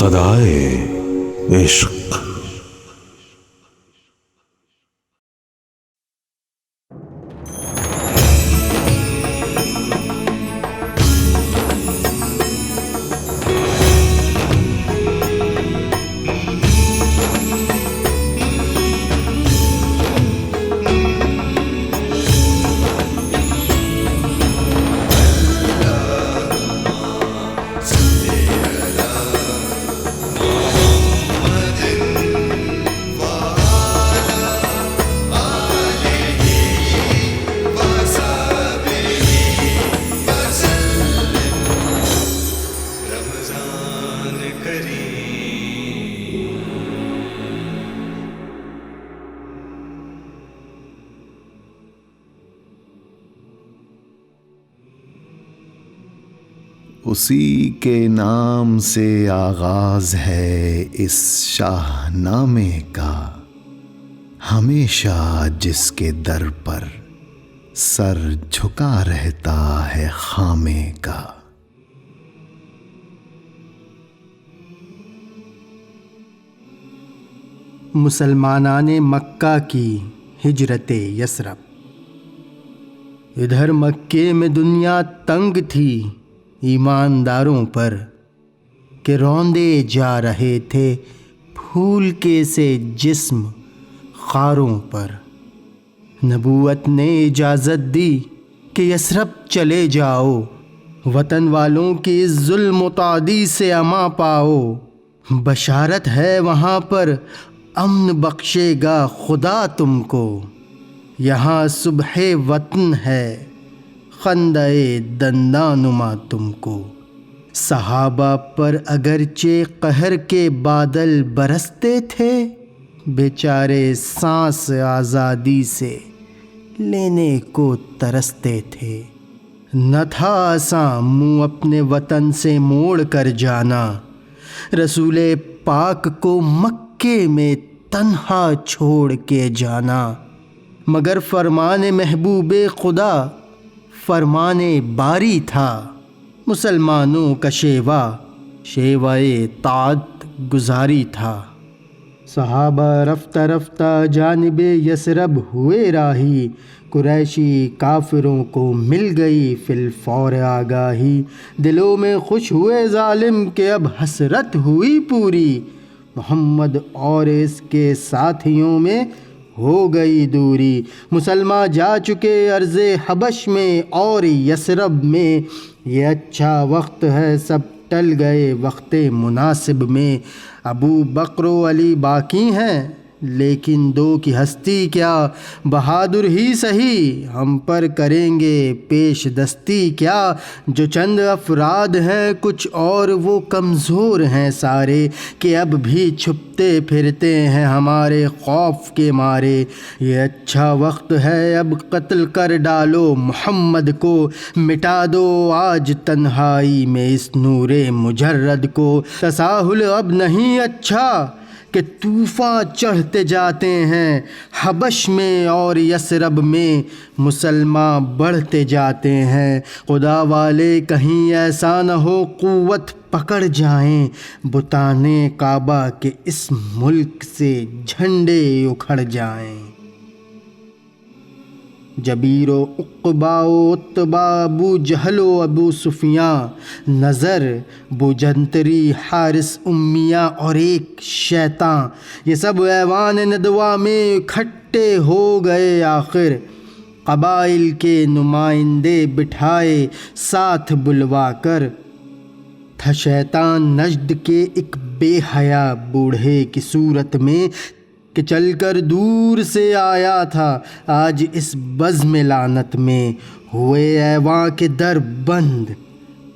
صدائے عشق۔ اسی کے نام سے آغاز ہے اس شاہ نامے کا، ہمیشہ جس کے در پر سر جھکا رہتا ہے خامے کا۔ مسلمانان مکہ کی ہجرت یثرب۔ ادھر مکے میں دنیا تنگ تھی ایمانداروں پر، کہ روندے جا رہے تھے پھول کے سے جسم خاروں پر۔ نبوت نے اجازت دی کہ یثرب چلے جاؤ، وطن والوں کی اس ظلم و تعدی سے اما پاؤ۔ بشارت ہے وہاں پر امن بخشے گا خدا تم کو، یہاں صبح وطن ہے خندہ دندانما تم کو۔ صحابہ پر اگرچہ قہر کے بادل برستے تھے، بیچارے سانس آزادی سے لینے کو ترستے تھے۔ نہ تھا آساں منہ اپنے وطن سے موڑ کر جانا، رسول پاک کو مکے میں تنہا چھوڑ کے جانا، مگر فرمان محبوب خدا فرمان باری تھا۔ مسلمانوں کا شیوائے طاعت گزاری تھا۔ صحابہ رفتہ رفتہ جانب یثرب ہوئے راہی، قریشی کافروں کو مل گئی فی الفور آگاہی۔ دلوں میں خوش ہوئے ظالم کہ اب حسرت ہوئی پوری، محمد اور اس کے ساتھیوں میں ہو گئی دوری۔ مسلمان جا چکے ارض حبش میں اور یثرب میں، یہ اچھا وقت ہے سب ٹل گئے وقت مناسب میں۔ ابو بکر و علی باقی ہیں لیکن دو کی ہستی کیا، بہادر ہی سہی ہم پر کریں گے پیش دستی کیا۔ جو چند افراد ہیں کچھ اور وہ کمزور ہیں سارے، کہ اب بھی چھپتے پھرتے ہیں ہمارے خوف کے مارے۔ یہ اچھا وقت ہے اب قتل کر ڈالو محمد کو، مٹا دو آج تنہائی میں اس نور مجرد کو۔ تساہل اب نہیں اچھا کہ طوفان چڑھتے جاتے ہیں حبش میں اور یثرب میں، مسلمان بڑھتے جاتے ہیں۔ خدا والے کہیں ایسا نہ ہو قوت پکڑ جائیں، بتان کعبہ کے اس ملک سے جھنڈے اکھڑ جائیں۔ جبیر و عقبہ و عتبہ، ابو جہل و ابو سفیان، نظر بجنتری حارث امیہ اور ایک شیطان، یہ سب ایوان ندوہ میں اکٹھے ہو گئے آخر۔ قبائل کے نمائندے بٹھائے ساتھ بلوا کر، تھا شیطان نجد کے ایک بے حیا بوڑھے کی صورت میں، کہ چل کر دور سے آیا تھا آج اس بزم لعنت میں۔ ہوئے ایواں کے در بند،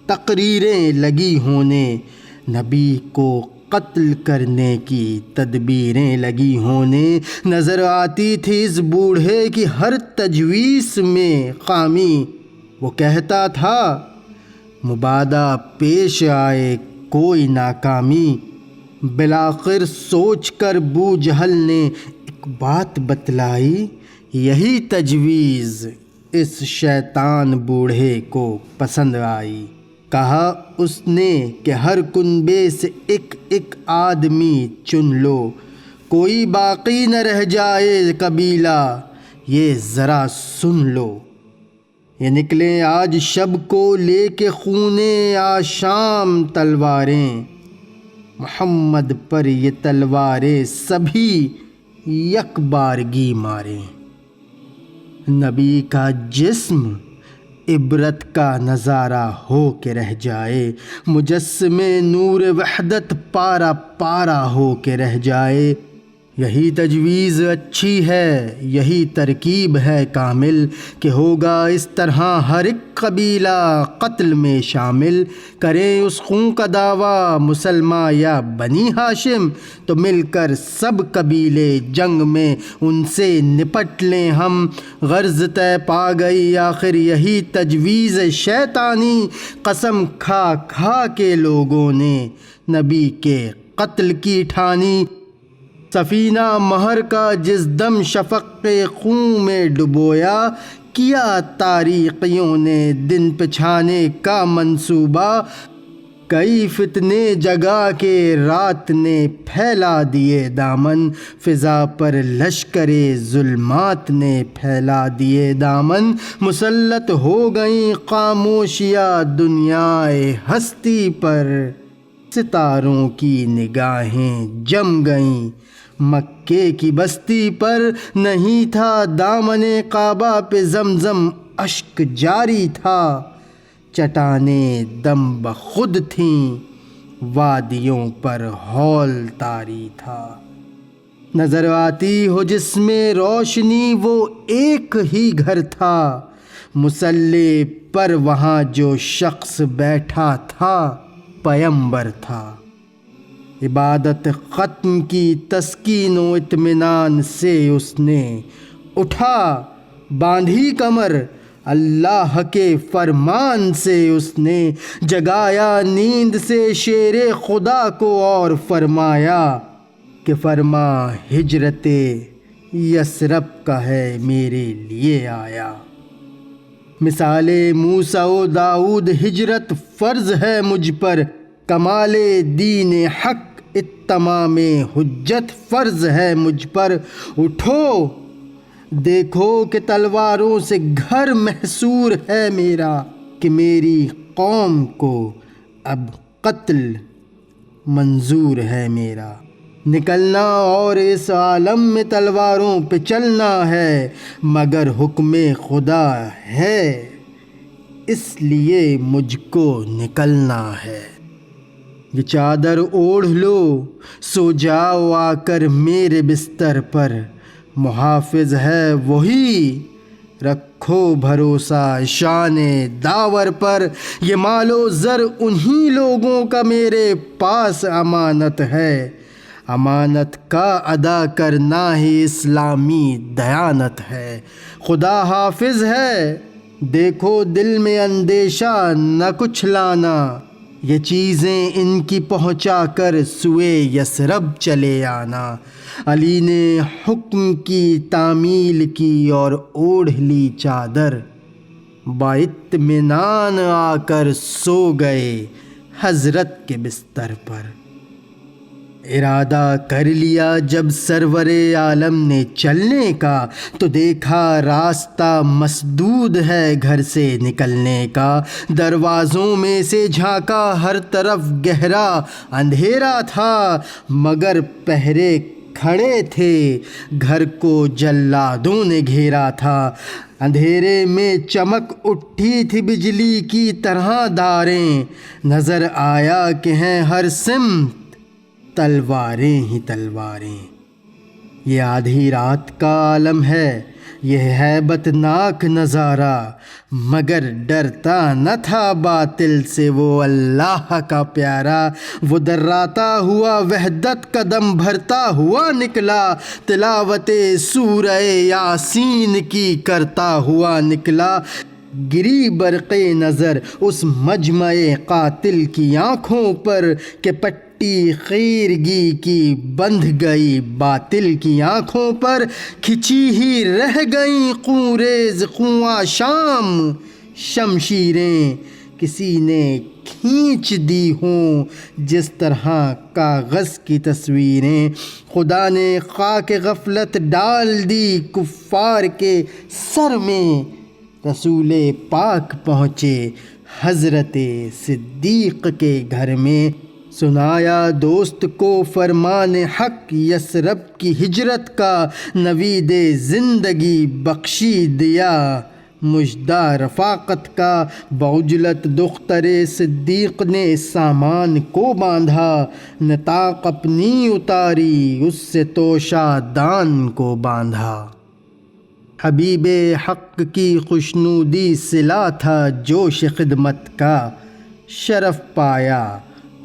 تقریریں لگی ہونے، نبی کو قتل کرنے کی تدبیریں لگی ہونے۔ نظر آتی تھی اس بوڑھے کی ہر تجویز میں خامی، وہ کہتا تھا مبادا پیش آئے کوئی ناکامی۔ بالآخر سوچ کر بو جہل نے ایک بات بتلائی، یہی تجویز اس شیطان بوڑھے کو پسند آئی۔ کہا اس نے کہ ہر کنبے سے ایک ایک آدمی چن لو، کوئی باقی نہ رہ جائے قبیلہ، یہ ذرا سن لو۔ یہ نکلیں آج شب کو لے کے خونے آشام تلواریں، محمد پر یہ تلواریں سبھی یک بارگی ماریں۔ نبی کا جسم عبرت کا نظارہ ہو کے رہ جائے، مجسم نور وحدت پارا پارا ہو کے رہ جائے۔ یہی تجویز اچھی ہے، یہی ترکیب ہے کامل، کہ ہوگا اس طرح ہر ایک قبیلہ قتل میں شامل۔ کریں اس خون کا دعویٰ مسلمہ یا بنی ہاشم، تو مل کر سب قبیلے جنگ میں ان سے نپٹ لیں ہم۔ غرض طے پا گئی آخر یہی تجویز شیطانی، قسم کھا کھا کے لوگوں نے نبی کے قتل کی ٹھانی۔ سفینہ مہر کا جس دم شفق خون میں ڈبویا، کیا تاریخیوں نے دن پچھانے کا منصوبہ۔ کئی فتنے جگا کے رات نے پھیلا دیے دامن، فضا پر لشکر ظلمات نے پھیلا دیے دامن۔ مسلط ہو گئیں خاموشیاں دنیائے ہستی پر، ستاروں کی نگاہیں جم گئیں مکے کی بستی پر۔ نہیں تھا دامن کعبہ پہ زمزم اشک جاری تھا، چٹانیں دم بخود تھیں وادیوں پر ہول طاری تھا۔ نظر آتی ہو جس میں روشنی وہ ایک ہی گھر تھا، مصلی پر وہاں جو شخص بیٹھا تھا پیمبر تھا۔ عبادت ختم کی تسکین و اطمینان سے اس نے اٹھا باندھی کمر، اللہ کے فرمان سے اس نے جگایا نیند سے شیر خدا کو، اور فرمایا کہ فرما ہجرت یثرب کا ہے میرے لیے آیا۔ مثال موسیٰ و داؤد ہجرت فرض ہے مجھ پر، کمال دین حق اتمام حجت فرض ہے مجھ پر۔ اٹھو دیکھو کہ تلواروں سے گھر محصور ہے میرا، کہ میری قوم کو اب قتل منظور ہے میرا۔ نکلنا اور اس عالم میں تلواروں پہ چلنا ہے، مگر حکم خدا ہے اس لیے مجھ کو نکلنا ہے۔ یہ چادر اوڑھ لو، سو جاؤ آ کر میرے بستر پر، محافظ ہے وہی، رکھو بھروسہ شان داور پر۔ یہ مال و زر انہی لوگوں کا میرے پاس امانت ہے، امانت کا ادا کرنا ہی اسلامی دیانت ہے۔ خدا حافظ ہے، دیکھو دل میں اندیشہ نہ کچھ لانا، یہ چیزیں ان کی پہنچا کر سوئے یثرب چلے آنا۔ علی نے حکم کی تعمیل کی اور اوڑھ لی چادر، باطمینان آ کر سو گئے حضرت کے بستر پر۔ ارادہ کر لیا جب سرور عالم نے چلنے کا، تو دیکھا راستہ مسدود ہے گھر سے نکلنے کا۔ دروازوں میں سے جھانکا ہر طرف گہرا اندھیرا تھا، مگر پہرے کھڑے تھے گھر کو جلادوں نے گھیرا تھا۔ اندھیرے میں چمک اٹھی تھی بجلی کی طرح داریں، نظر آیا کہ ہیں ہر سمت تلواریں ہی تلواریں۔ یہ آدھی رات کا عالم ہے، یہ ہیبت ناک نظارہ، مگر ڈرتا نہ تھا باطل سے وہ اللہ کا پیارا۔ وہ دراتا ہوا وحدت کا دم بھرتا ہوا نکلا، تلاوت سورہ یاسین کی کرتا ہوا نکلا۔ گری برق نظر اس مجمع قاتل کی آنکھوں پر، کہ پٹی خیرگی کی بندھ گئی باطل کی آنکھوں پر۔ کھچی ہی رہ گئیں خوں ریز خوں آشام شمشیریں، کسی نے کھینچ دی ہوں جس طرح کاغذ کی تصویریں، خدا نے خاک غفلت ڈال دی کفار کے سر میں۔ رسول پاک پہنچے حضرت صدیق کے گھر میں، سنایا دوست کو فرمان حق یثرب کی ہجرت کا، نوید زندگی بخشی دیا مژدہ رفاقت کا۔ بعجلت دختر صدیق نے سامان کو باندھا، نطاق اپنی اتاری اس سے توشہ دان کو باندھا۔ حبیب حق کی خوشنودی صلہ تھا جوش خدمت کا، شرف پایا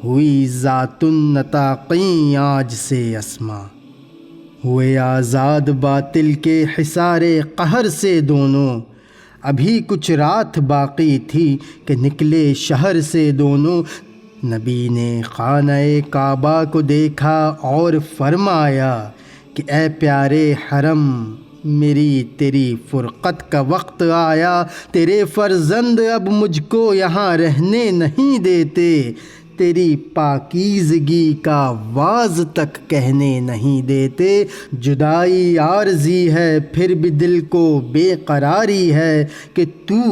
ہوئی ذات النطاقیں آج سے اسما۔ ہوئے آزاد باطل کے حصار قہر سے دونوں، ابھی کچھ رات باقی تھی کہ نکلے شہر سے دونوں۔ نبی نے خانہ کعبہ کو دیکھا اور فرمایا کہ اے پیارے حرم، میری تیری فرقت کا وقت آیا، تیرے فرزند اب مجھ کو یہاں رہنے نہیں دیتے، تیری پاکیزگی کا واز تک کہنے نہیں دیتے۔ جدائی عارضی ہے پھر بھی دل کو بے قراری ہے کہ تو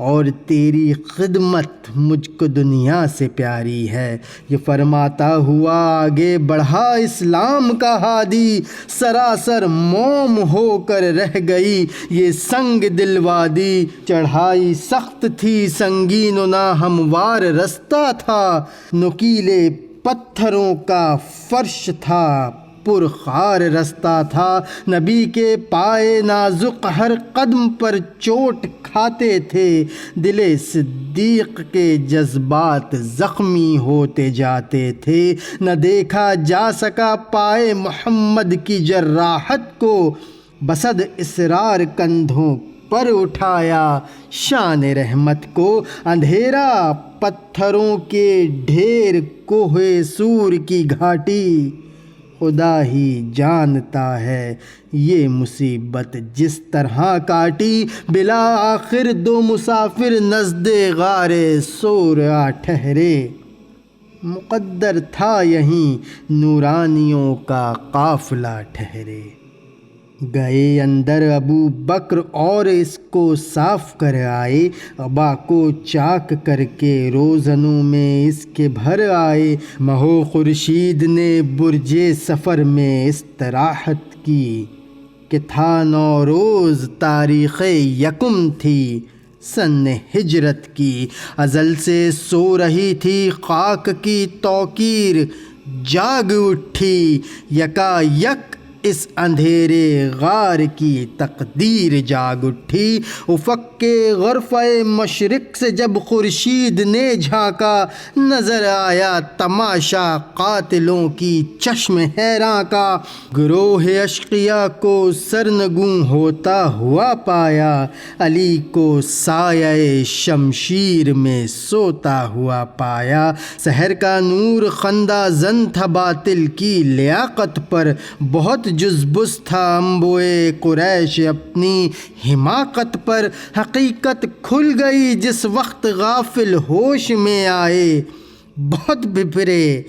اور تیری خدمت مجھ کو دنیا سے پیاری ہے۔ یہ فرماتا ہوا آگے بڑھا اسلام کا ہادی، سراسر موم ہو کر رہ گئی یہ سنگ دل وادی۔ چڑھائی سخت تھی سنگین و ناہموار رستہ تھا، نکیلے پتھروں کا فرش تھا پرخار رستہ تھا۔ نبی کے پائے نازک ہر قدم پر چوٹ کھاتے تھے، دل صدیق کے جذبات زخمی ہوتے جاتے تھے۔ نہ دیکھا جا سکا پائے محمد کی جراحت کو، بصد اصرار کندھوں پر اٹھایا شان رحمت کو۔ اندھیرا پتھروں کے ڈھیر کوہ سور کی گھاٹی، خدا ہی جانتا ہے یہ مصیبت جس طرح کاٹی۔ بلا آخر دو مسافر نزد غار سور آ ٹھہرے، مقدر تھا یہیں نورانیوں کا قافلہ ٹھہرے۔ گئے اندر ابو بکر اور اس کو صاف کر آئے، ابا کو چاک کر کے روزنوں میں اس کے بھر آئے۔ مہو خورشید نے برج سفر میں استراحت کی کہ تھا نوروز تاریخ یکم تھی سن ہجرت کی۔ ازل سے سو رہی تھی خاک کی توقیر، جاگ اٹھی یکا یک اس اندھیرے غار کی تقدیر جاگ اٹھی۔ افق کے غرفہ مشرق سے جب خورشید نے جھانکا، نظر آیا تماشا قاتلوں کی چشم حیراں کا۔ گروہ اشقیاء کو سرنگوں ہوتا ہوا پایا، علی کو سایہ شمشیر میں سوتا ہوا پایا۔ سحر کا نور خندہ زن تھا باطل کی لیاقت پر، بہت جزبس تھا انبوئے قریش اپنی حماقت پر۔ حقیقت کھل گئی جس وقت غافل ہوش میں آئے، بہت بپھرے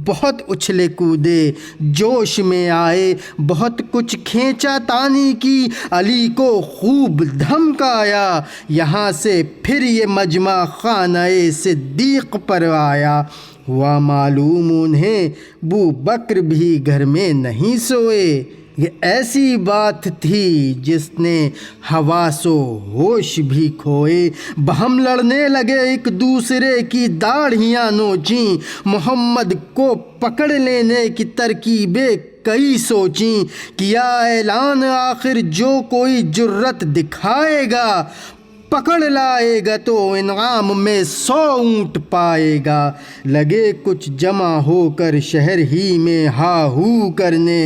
بہت اچھلے کودے جوش میں آئے۔ بہت کچھ کھینچا تانی کی، علی کو خوب دھمکایا، یہاں سے پھر یہ مجمع خانہ صدیق پر آیا۔ ہوا معلوم انہیں بو بکر بھی گھر میں نہیں سوئے، یہ ایسی بات تھی جس نے حواس و ہوش بھی کھوئے۔ بہم لڑنے لگے ایک دوسرے کی داڑھیاں نوچیں، محمد کو پکڑ لینے کی ترکیبیں کئی سوچیں۔ کیا اعلان آخر جو کوئی جرت دکھائے گا، پکڑ لائے گا تو انعام میں 100 اونٹ پائے گا۔ لگے کچھ جمع ہو کر شہر ہی میں ہا ہو کرنے،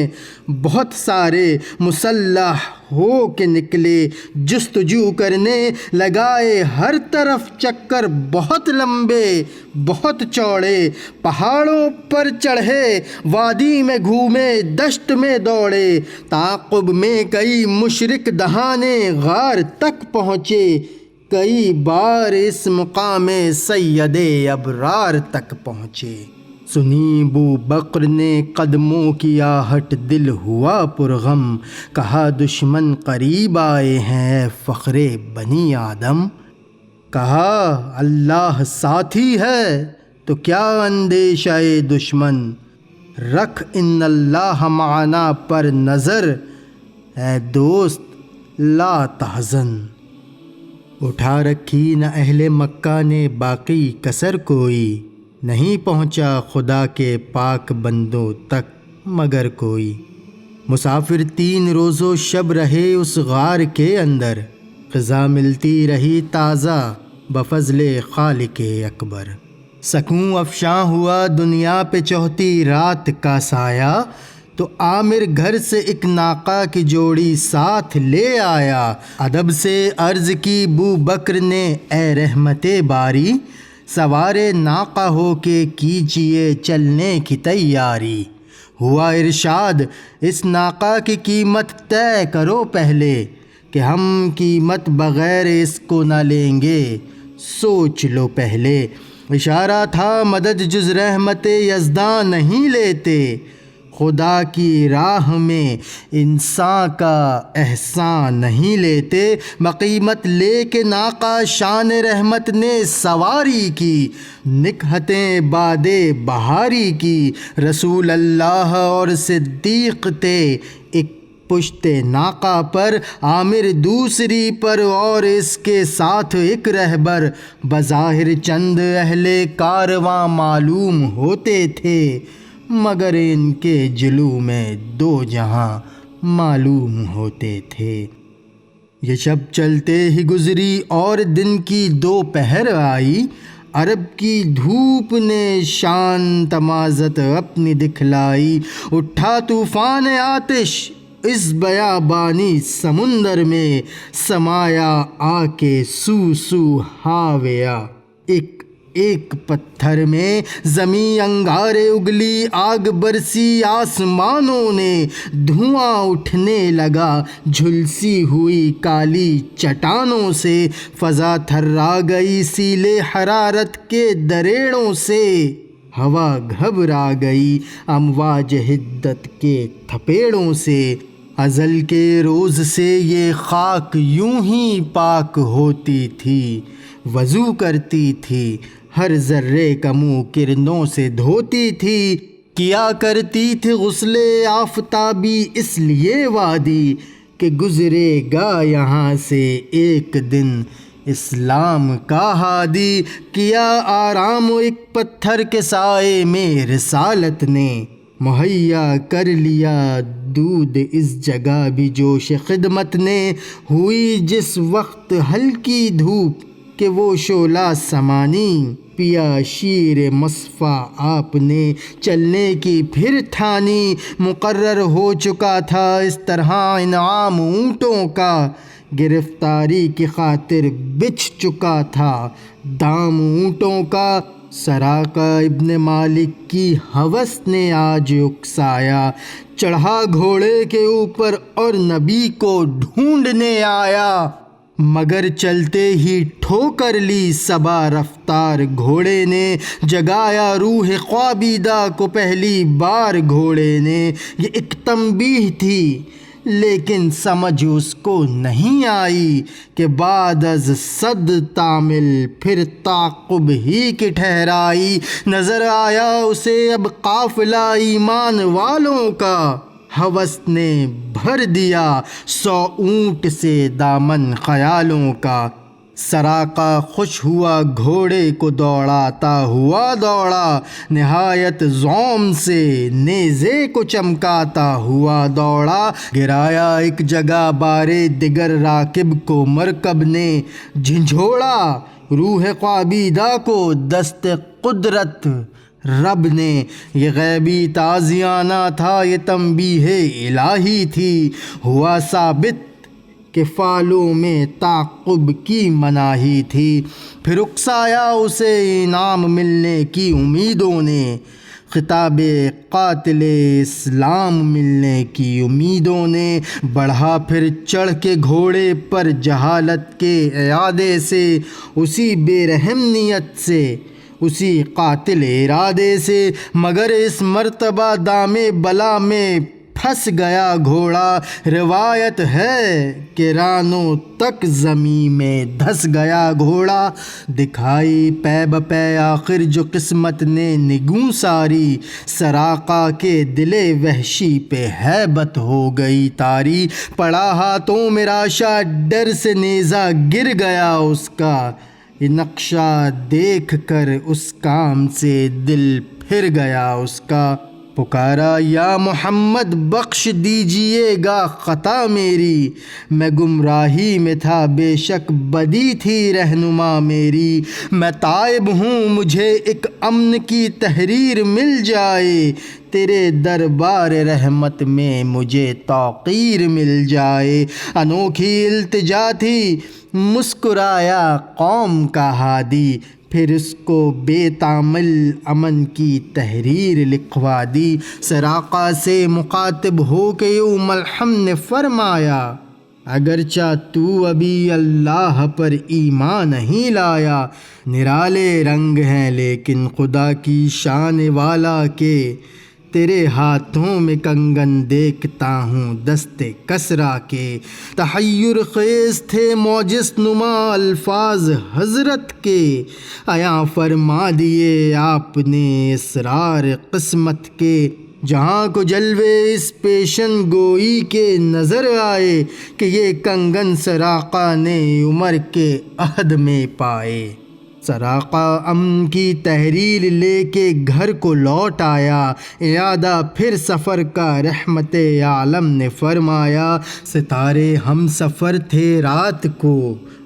بہت سارے مسلح ہو کے نکلے جستجو کرنے۔ لگائے ہر طرف چکر بہت لمبے بہت چوڑے، پہاڑوں پر چڑھے وادی میں گھومے دشت میں دوڑے۔ تعاقب میں کئی مشرک دہانے غار تک پہنچے، کئی بار اس مقام سید ابرار تک پہنچے۔ سنی بو بکر نے قدموں کی آہٹ، دل ہوا پرغم، کہا دشمن قریب آئے ہیں فخر بنی آدم۔ کہا اللہ ساتھی ہے تو کیا اندیشہ دشمن، رکھ ان اللہ معنا پر نظر، اے دوست لا تحزن۔ اٹھا رکھی نہ اہل مکہ نے باقی کسر کوئی، نہیں پہنچا خدا کے پاک بندوں تک مگر کوئی۔ مسافر 3 روز و شب رہے اس غار کے اندر، غذا ملتی رہی تازہ بفضل خالق اکبر۔ سکون افشاں ہوا دنیا پہ چوتھی رات کا سایہ، تو عامر گھر سے ایک ناقہ کی جوڑی ساتھ لے آیا۔ ادب سے عرض کی بو بکر نے اے رحمت باری، سوار ناقہ ہو کے کیجئے چلنے کی تیاری۔ ہوا ارشاد اس ناقہ کی قیمت طے کرو پہلے، کہ ہم قیمت بغیر اس کو نہ لیں گے، سوچ لو پہلے۔ اشارہ تھا مدد جز رحمت یزداں نہیں لیتے، خدا کی راہ میں انسان کا احسان نہیں لیتے۔ بقیمت لے کے ناقہ شان رحمت نے سواری کی، نکہتیں باد بہاری کی۔ رسول اللہ اور صدیق تھے ایک پشت ناقہ پر، عامر دوسری پر اور اس کے ساتھ ایک رہبر۔ بظاہر چند اہل کارواں معلوم ہوتے تھے، مگر ان کے جلو میں 2 جہاں معلوم ہوتے تھے۔ یہ شب چلتے ہی گزری اور دن کی دوپہر آئی، عرب کی دھوپ نے شان تمازت اپنی دکھلائی۔ اٹھا طوفان آتش اس بیابانی سمندر میں، سمایا آ کے سو ہاویا ایک پتھر میں۔ زمیں انگارے اگلی آگ برسی آسمانوں نے، دھواں اٹھنے لگا جھلسی ہوئی کالی چٹانوں سے۔ فضا تھرا گئی سیلے حرارت کے دریڑوں سے، ہوا گھبرا گئی امواج حدت کے تھپیڑوں سے۔ ازل کے روز سے یہ خاک یوں ہی پاک ہوتی تھی، وضو کرتی تھی، ہر ذرے کا منہ کرنوں سے دھوتی تھی۔ کیا کرتی تھی غسل آفتابی اس لیے وادی، کہ گزرے گا یہاں سے ایک دن اسلام کا ہادی۔ کیا آرام ایک پتھر کے سائے میں رسالت نے، مہیا کر لیا دودھ اس جگہ بھی جوش خدمت نے۔ ہوئی جس وقت ہلکی دھوپ کہ وہ شعلہ سمانی، پیا شیر مصفا آپ نے چلنے کی پھر ٹھانی۔ مقرر ہو چکا تھا اس طرح انعام اونٹوں کا، گرفتاری کی خاطر بچھ چکا تھا دام اونٹوں کا۔ سراقہ ابن مالک کی ہوس نے آج اکسایا، چڑھا گھوڑے کے اوپر اور نبی کو ڈھونڈنے آیا۔ مگر چلتے ہی ٹھوکر لی صبا رفتار گھوڑے نے، جگایا روح خوابیدہ کو پہلی بار گھوڑے نے۔ یہ ایک تنبیہ تھی لیکن سمجھ اس کو نہیں آئی، کہ بعد از 100 تعمل پھر تعقب ہی کی ٹھہرائی۔ نظر آیا اسے اب قافلہ ایمان والوں کا، ہوس نے بھر دیا 100 اونٹ سے دامن خیالوں کا۔ سراقہ خوش ہوا گھوڑے کو دوڑاتا ہوا دوڑا، نہایت زوم سے نیزے کو چمکاتا ہوا دوڑا۔ گرایا ایک جگہ بارے دیگر راکب کو مرکب نے، جھنجھوڑا روح خوابیدہ کو دست قدرت رب نے۔ یہ غیبی تازیانہ تھا، یہ تنبیہ الہی تھی، ہوا ثابت کہ فالوں میں تعقب کی مناہی تھی۔ پھر اکسایا اسے انعام ملنے کی امیدوں نے، خطاب قاتل اسلام ملنے کی امیدوں نے بڑھا پھر چڑھ کے گھوڑے پر جہالت کے اعادے سے، اسی بے رحم نیت سے، اسی قاتل ارادے سے، مگر اس مرتبہ دام بلا میں پھنس گیا گھوڑا۔ روایت ہے کہ رانوں تک زمین میں دھس گیا گھوڑا۔ دکھائی پے بپے آخر جو قسمت نے نگوں ساری، سراقہ کے دل وحشی پہ ہیبت ہو گئی طاری۔ پڑا ہاتھوں میں راشا ڈر سے نیزہ گر گیا اس کا، یہ نقشہ دیکھ کر اس کام سے دل پھر گیا اس کا۔ پکارا یا محمد بخش دیجئے گا خطا میری، میں گمراہی میں تھا بے شک بدی تھی رہنما میری۔ میں تائب ہوں مجھے ایک امن کی تحریر مل جائے، تیرے دربار رحمت میں مجھے توقیر مل جائے۔ انوکھی التجا تھی مسکرایا قوم کا ہادی، پھر اس کو بے تامل امن کی تحریر لکھوا دی۔ سراقہ سے مخاطب ہو کے یوں ملحم نے فرمایا، اگرچہ تو ابھی اللہ پر ایمان نہیں لایا، نرالے رنگ ہیں لیکن خدا کی شان والا کے، تیرے ہاتھوں میں کنگن دیکھتا ہوں دست کسرا کے۔ تحیر خیز تھے موجز نما الفاظ حضرت کے، عیاں فرما دیے آپ نے اسرار قسمت کے۔ جہاں کو جلوے اس پیشن گوئی کے نظر آئے، کہ یہ کنگن سراقہ نے عمر کے عہد میں پائے۔ سراقہ امن کی تحریر لے کے گھر کو لوٹ آیا، اعادہ پھر سفر کا رحمت عالم نے فرمایا۔ ستارے ہم سفر تھے رات کو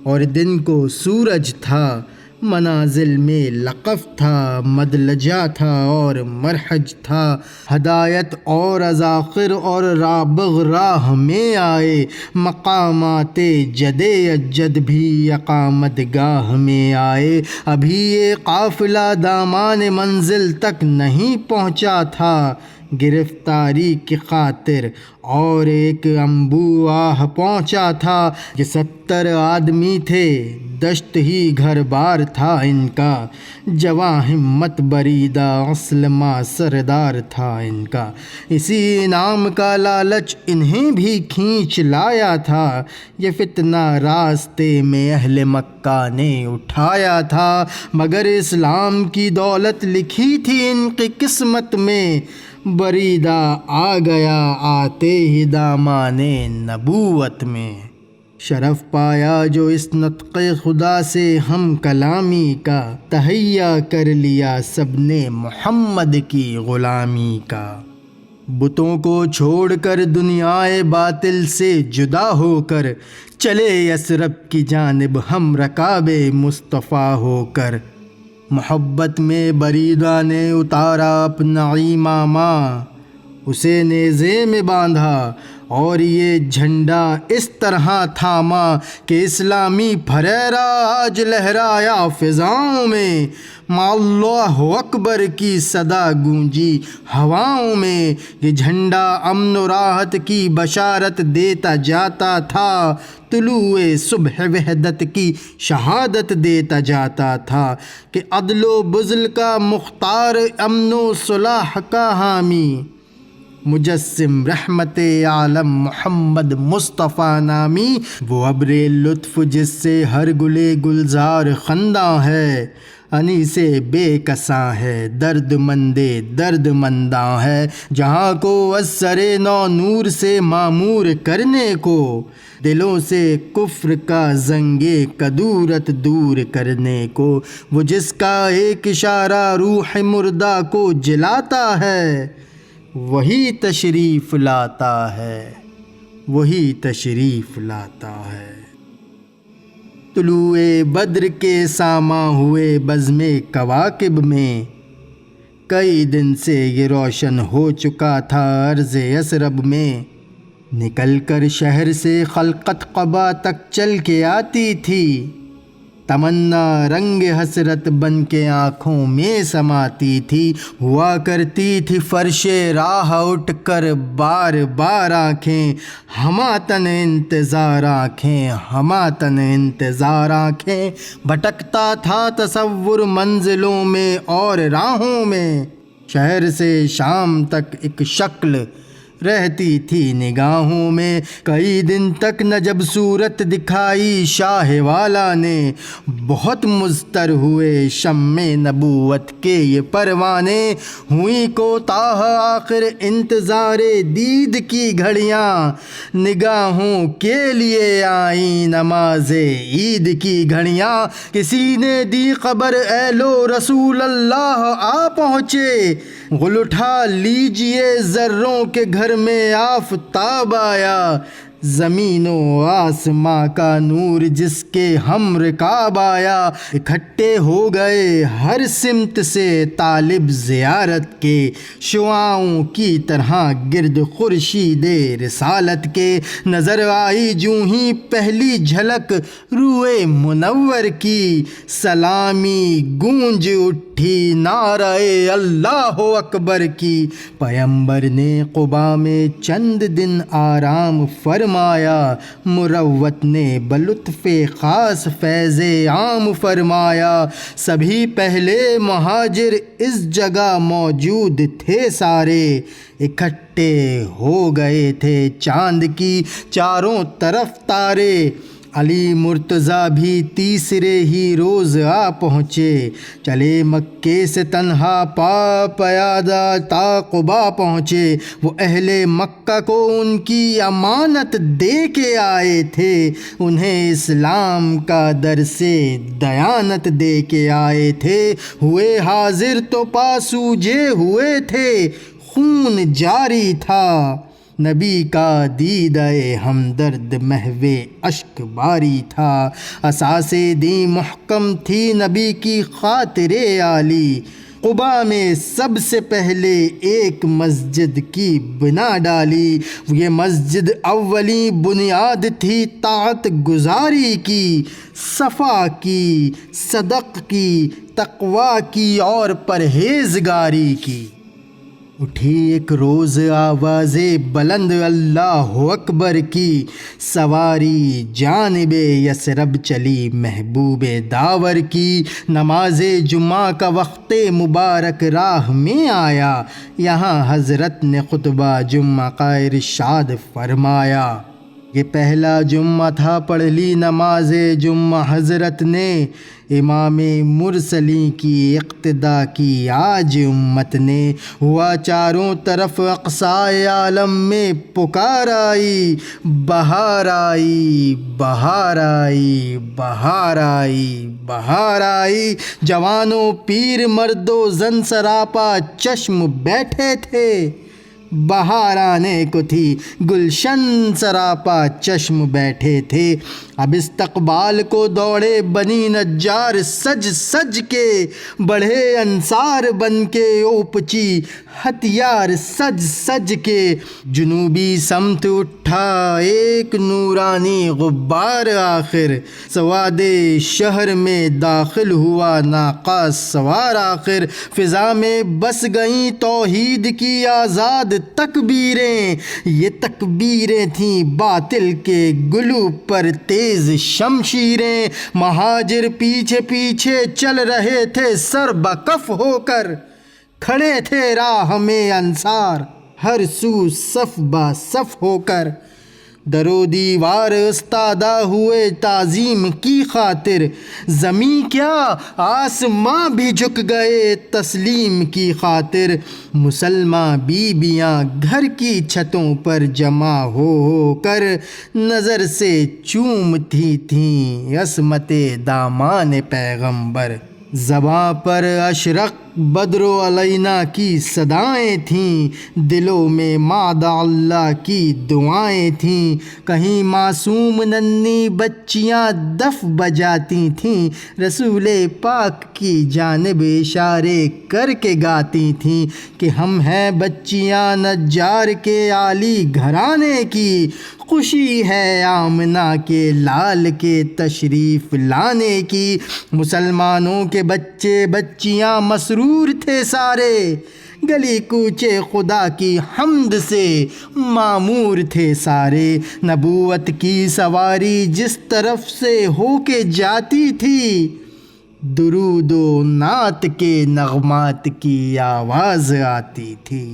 اور دن کو سورج تھا، منازل میں لقف تھا مدلجہ تھا اور مرحج تھا، ہدایت اور اذاخر اور رابغ راہ میں آئے، مقامات جد اجد بھی اقامت گاہ میں آئے۔ ابھی یہ قافلہ دامان منزل تک نہیں پہنچا تھا، گرفتاری کی خاطر اور ایک انبو آہ پہنچا تھا۔ یہ 70 آدمی تھے، دشت ہی گھر بار تھا ان کا، جواں ہمت بریدہ اسلمہ سردار تھا ان کا۔ اسی انعام کا لالچ انہیں بھی کھینچ لایا تھا، یہ فتنہ راستے میں اہل مکہ نے اٹھایا تھا، مگر اسلام کی دولت لکھی تھی ان کی قسمت میں، بریدہ آ گیا آتے ہی دامان نبوت میں۔ شرف پایا جو اس نطق خدا سے ہم کلامی کا، تہیا کر لیا سب نے محمد کی غلامی کا۔ بتوں کو چھوڑ کر دنیائے باطل سے جدا ہو کر، چلے یثرب کی جانب ہم رکاب مصطفیٰ ہو کر۔ محبت میں بریدہ نے اتارا اپنا ایمامہ، اسے نیزے میں باندھا اور یہ جھنڈا اس طرح تھاما کہ اسلامی پھریرا آج لہرایا فضاؤں میں، ما اللہ اکبر کی صدا گونجی ہواؤں میں۔ یہ جھنڈا امن و راحت کی بشارت دیتا جاتا تھا، طلوع صبح وحدت کی شہادت دیتا جاتا تھا، کہ عدل و بذل کا مختار، امن و صلاح کا حامی، مجسم رحمت عالم محمد مصطفیٰ نامی۔ وہ ابر لطف جس سے ہر گلے گلزار خنداں ہے، انی سے بے کساں ہے درد منداں ہے، جہاں کو از سر نو نور سے معمور کرنے کو، دلوں سے کفر کا زنگ کدورت دور کرنے کو، وہ جس کا ایک اشارہ روح مردہ کو جلاتا ہے، وہی تشریف لاتا ہے، وہی تشریف لاتا ہے۔ طلوع بدر کے ساماں ہوئے بزم کواکب میں، کئی دن سے یہ روشن ہو چکا تھا عرض یثرب میں، نکل کر شہر سے خلقت قبا تک چل کے آتی تھی، تمنا رنگ حسرت بن کے آنکھوں میں سماتی تھی، ہوا کرتی تھی فرش راہ اٹھ کر بار بار آنکھیں، ہماتن انتظار آنکھیں، ہماتن انتظار آنکھیں، بھٹکتا تھا تصور منزلوں میں اور راہوں میں، شہر سے شام تک ایک شکل رہتی تھی نگاہوں میں، کئی دن تک نہ جب صورت دکھائی شاہ والا نے، بہت مضطر ہوئے شمع نبوت کے یہ پروانے، ہوئی کوتاہ آخر انتظار دید کی گھڑیاں، نگاہوں کے لیے آئیں نماز عید کی گھڑیاں، کسی نے دی خبر اے لو رسول اللہ آ پہنچے، غل اٹھا لیجئے ذروں کے گھر میں آفتاب آیا، زمین و آسماں کا نور جس کے ہم رکاب آیا، اکٹھے ہو گئے ہر سمت سے طالب زیارت کے، شعاؤں کی طرح گرد خورشید رسالت کے، نظر آئی جوں ہی پہلی جھلک روئے منور کی، سلامی گونج اٹھی نعرہ اللہ اکبر کی، پیمبر نے قبا میں چند دن آرام فرمایا، مروت نے بلطف خاص فیض عام فرمایا، سبھی پہلے مہاجر اس جگہ موجود تھے سارے، اکٹھے ہو گئے تھے چاند کی چاروں طرف تارے، علی مرتضیٰ بھی تیسرے ہی روز آ پہنچے، چلے مکے سے تنہا پا پیادہ تا قبا پہنچے، وہ اہل مکہ کو ان کی امانت دے کے آئے تھے، انہیں اسلام کا درس دیانت دے کے آئے تھے، ہوئے حاضر تو پاسوجے ہوئے تھے، خون جاری تھا، نبی کا دیدہ ہمدرد محو اشک باری تھا، اساس دین محکم تھی نبی کی خاطر عالی، قبا میں سب سے پہلے ایک مسجد کی بنا ڈالی، یہ مسجد اولی بنیاد تھی طاعت گزاری کی، صفا کی، صدق کی، تقوی کی اور پرہیزگاری کی، اٹھی ایک روز آواز بلند اللہ اکبر کی، سواری جانب یثرب چلی محبوب داور کی، نماز جمعہ کا وقت مبارک راہ میں آیا، یہاں حضرت نے خطبہ جمعہ کا ارشاد فرمایا، یہ پہلا جمعہ تھا پڑھ لی نماز جمعہ حضرت نے، امام مرسلین کی اقتدا کی آج امت نے، ہوا چاروں طرف اقصائے عالم میں پکار آئی، بہار آئی بہار آئی بہار آئی بہار آئی، جوانوں پیر مرد و زن سراپا چشم بیٹھے تھے، بہار آنے کو تھی گلشن سراپا چشم بیٹھے تھے، اب استقبال کو دوڑے بنی نجار سج سج کے، بڑھے انصار بن کے اوپچی ہتھیار سج سج کے، جنوبی سمت اٹھا ایک نورانی غبار آخر، سواد شہر میں داخل ہوا ناقہ سوار آخر، فضا میں بس گئیں توحید کی آزاد تکبیریں، یہ تکبیریں تھیں باطل کے گلو پر تیز شمشیریں، مہاجر پیچھے پیچھے چل رہے تھے سر بکف ہو کر، کھڑے تھے راہ میں انصار ہر سو صف با صف ہو کر، در و دیوار استادہ ہوئے تعظیم کی خاطر، زمیں کیا آسماں بھی جھک گئے تسلیم کی خاطر، مسلمان بیبیاں گھر کی چھتوں پر جمع ہو کر نظر سے چومتی تھیں عصمت دامان پیغمبر، زباں پر اشرق بدر و علینا کی صدائیں تھیں، دلوں میں مادہ اللہ کی دعائیں تھیں، کہیں معصوم ننھی بچیاں دف بجاتی تھیں، رسول پاک کی جانب اشارے کر کے گاتی تھیں کہ ہم ہیں بچیاں نجار کے عالی گھرانے کی، خوشی ہے آمنہ کے لال کے تشریف لانے کی، مسلمانوں کے بچے بچیاں مسرور تھے سارے، گلی کوچے خدا کی حمد سے معمور تھے سارے، نبوت کی سواری جس طرف سے ہو کے جاتی تھی، درود و نعت کے نغمات کی آواز آتی تھی۔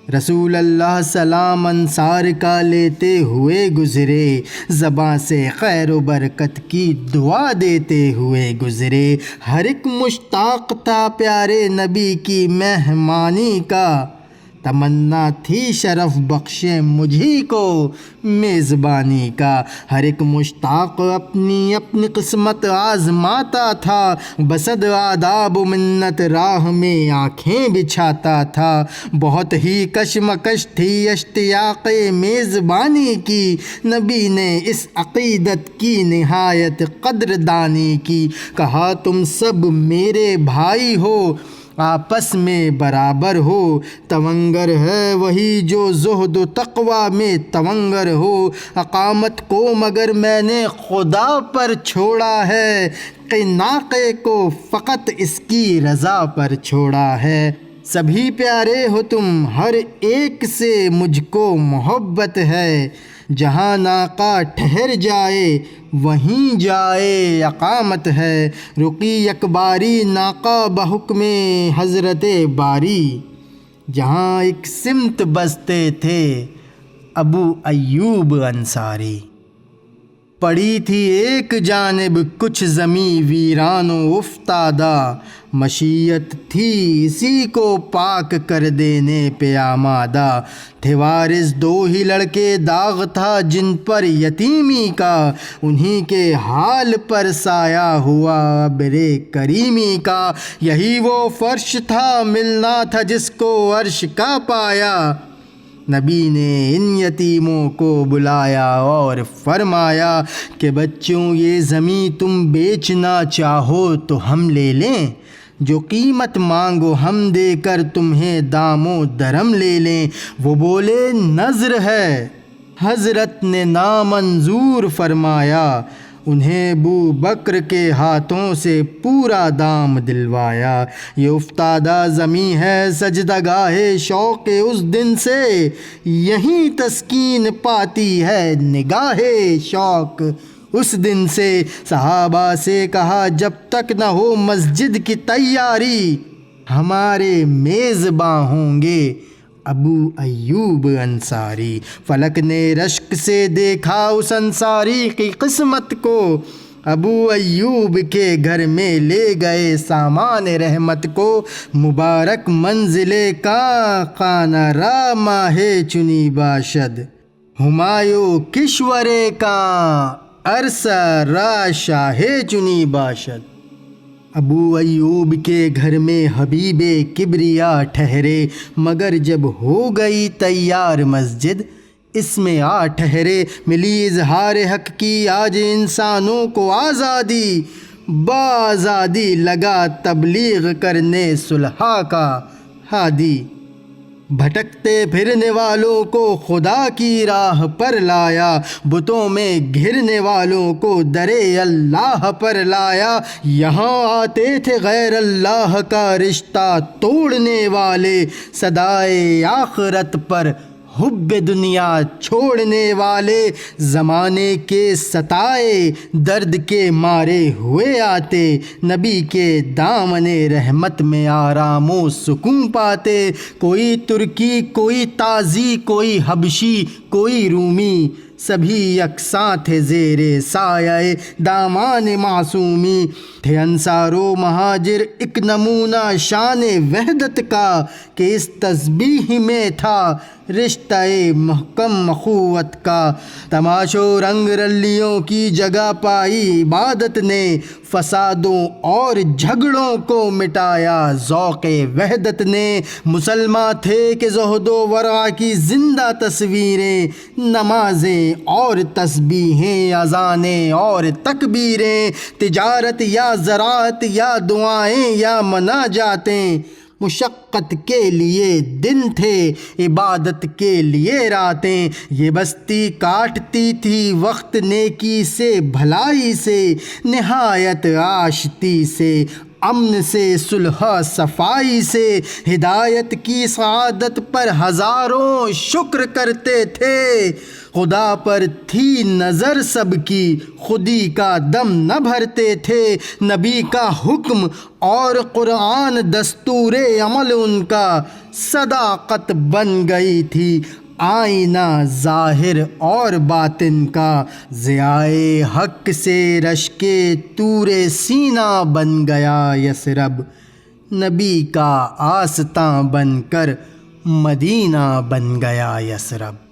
رسول اللہ سلام انصار کا لیتے ہوئے گزرے، زباں سے خیر و برکت کی دعا دیتے ہوئے گزرے، ہر ایک مشتاق تھا پیارے نبی کی مہمانی کا، تمنا تھی شرف بخشے مجھی کو میزبانی کا، ہر ایک مشتاق اپنی اپنی قسمت آزماتا تھا، بصد آداب و منت راہ میں آنکھیں بچھاتا تھا، بہت ہی کشمکش تھی اشتیاق میزبانی کی، نبی نے اس عقیدت کی نہایت قدردانی کی، کہا تم سب میرے بھائی ہو، آپس میں برابر ہو، تونگر ہے وہی جو زہد و تقوی میں تونگر ہو، اقامت کو مگر میں نے خدا پر چھوڑا ہے، قناقے کو فقط اس کی رضا پر چھوڑا ہے، سبھی پیارے ہو تم ہر ایک سے مجھ کو محبت ہے، جہاں ناقہ ٹھہر جائے وہیں جائے اقامت ہے، رقی یکباری ناقہ بحکم حضرت باری، جہاں ایک سمت بستے تھے ابو ایوب انصاری، پڑی تھی ایک جانب کچھ زمیں ویران و افتادہ، مشیت تھی اسی کو پاک کر دینے پہ آمادہ، تھے وارث دو ہی لڑکے داغ تھا جن پر یتیمی کا، انہی کے حال پر سایہ ہوا ابر کریمی کا، یہی وہ فرش تھا ملنا تھا جس کو عرش کا پایا، نبی نے ان یتیموں کو بلایا اور فرمایا کہ بچوں یہ زمین تم بیچنا چاہو تو ہم لے لیں، جو قیمت مانگو ہم دے کر تمہیں دام و درم لے لیں، وہ بولے نذر ہے، حضرت نے نامنظور فرمایا، انہیں ابو بکر کے ہاتھوں سے پورا دام دلوایا، یہ افتادہ زمیں ہے سجدہ گاہ شوق اس دن سے، یہیں تسکین پاتی ہے نگاہ شوق اس دن سے، صحابہ سے کہا جب تک نہ ہو مسجد کی تیاری ہمارے میزباں ہوں گے ابو ایوب انصاری، فلک نے رشک سے دیکھا اس انصاری کی قسمت کو، ابو ایوب کے گھر میں لے گئے سامان رحمت کو، مبارک منزل کا خانہ را ماہ چنی باشد، ہمایوں کشورے کا عرصہ را شاہ چنی باشد، ابو ایوب کے گھر میں حبیب کبریا ٹھہرے، مگر جب ہو گئی تیار مسجد اس میں آ ٹھہرے، ملی اظہار حق کی آج انسانوں کو آزادی، بآزادی لگا تبلیغ کرنے صلح کا ہادی، بھٹکتے پھرنے والوں کو خدا کی راہ پر لایا، بتوں میں گھرنے والوں کو درے اللہ پر لایا، یہاں آتے تھے غیر اللہ کا رشتہ توڑنے والے، صدائے آخرت پر حب دنیا چھوڑنے والے، زمانے کے ستائے درد کے مارے ہوئے آتے، نبی کے دامن رحمت میں آرام و سکون پاتے، کوئی ترکی کوئی تازی کوئی حبشی کوئی رومی، سبھی یکساں تھے زیر سایہ دامان معصومی، تھے انصار و مہاجر ایک نمونہ شان وحدت کا، کہ اس تسبیح میں تھا رشتہ محکم اخوت کا، تماشوں رنگ رلیوں کی جگہ پائی عبادت نے، فسادوں اور جھگڑوں کو مٹایا ذوق وحدت نے۔ مسلمان تھے کہ زہد و ورع کی زندہ تصویریں، نمازیں اور تسبیحیں، اذانیں اور تکبیریں، تجارت یا زراعت یا دعائیں یا مناجاتیں، مشقت کے لیے دن تھے عبادت کے لیے راتیں، یہ بستی کاٹتی تھی وقت نیکی سے بھلائی سے، نہایت آشتی سے امن سے صلح صفائی سے، ہدایت کی سعادت پر ہزاروں شکر کرتے تھے، خدا پر تھی نظر سب کی خودی کا دم نہ بھرتے تھے، نبی کا حکم اور قرآن دستور عمل ان کا صداقت بن گئی تھی، آئینہ ظاہر اور باطن کا، ضیائے حق سے رشک طور سینہ بن گیا یثرب، نبی کا آستاں بن کر مدینہ بن گیا یثرب۔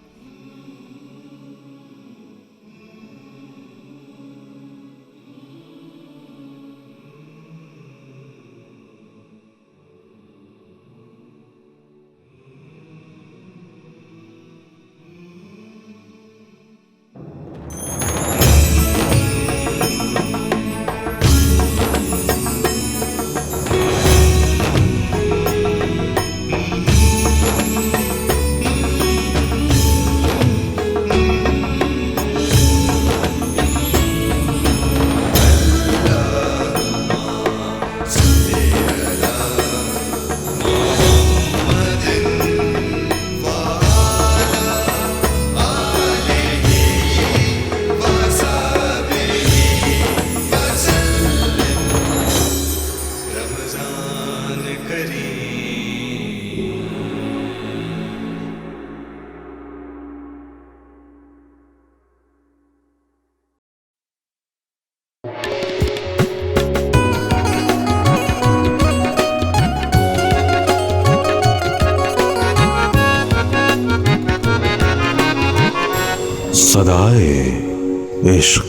صدائے عشق